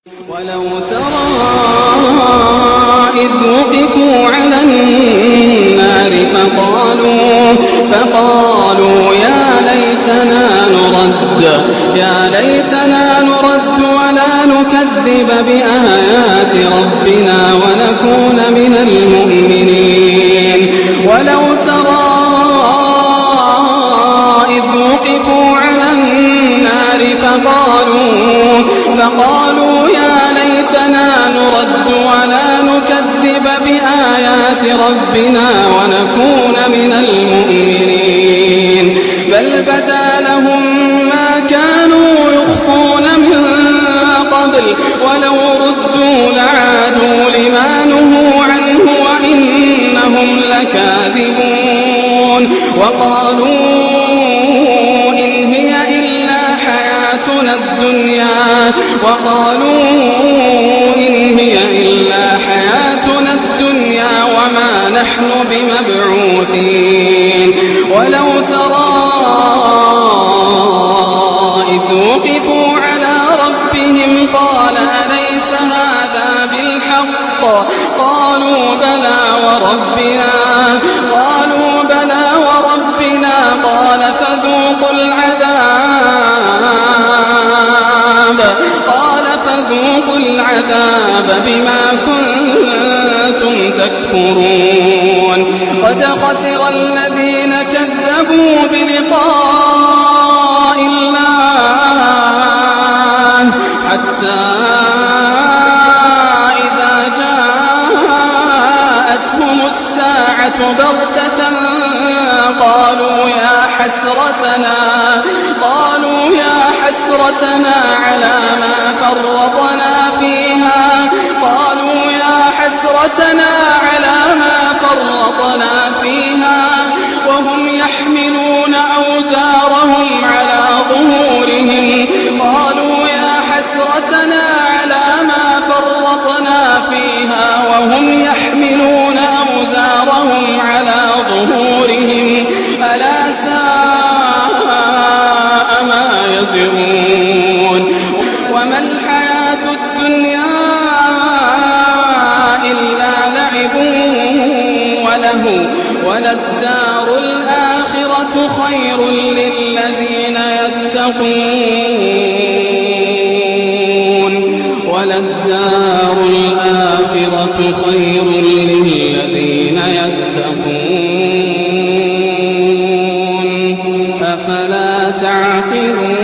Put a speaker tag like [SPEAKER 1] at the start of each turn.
[SPEAKER 1] ولو ترى إذ وقفوا على النار فقالوا يا ليتنا نرد ولا نكذب بآيات ربنا ونكون من المؤمنين. ولو ترى إذ وقفوا على النار فقالوا يا ليتنا نرد ولا نكذب بآيات ربنا ونكون من المؤمنين. بل بدا لهم ما كانوا يخفون من قبل ولو ردوا لعادوا لما نهوا عنه وإنهم لكاذبون. وقالوا إن هي إلا حياتنا الدنيا وما نحن بمبعوثين. ولو ترى إذ وقفوا على ربهم قال أليس هذا بالحق؟ قالوا بلى وربنا. قال فذوقوا العذاب بما كنتم تكفرون. قد خسر الذين كذبوا بلقاء الله حتى إذا جاءتهم الساعة بغتة قالوا يا حسرتنا على ما فرطنا فيها وهم يحملون أوزارهم على ظهورهم. ألا ساء ما يزرون. وما الحياة الدنيا إلا لعب وله وللدار الآخرة خير للذين يتقون. أفلا تعقلون.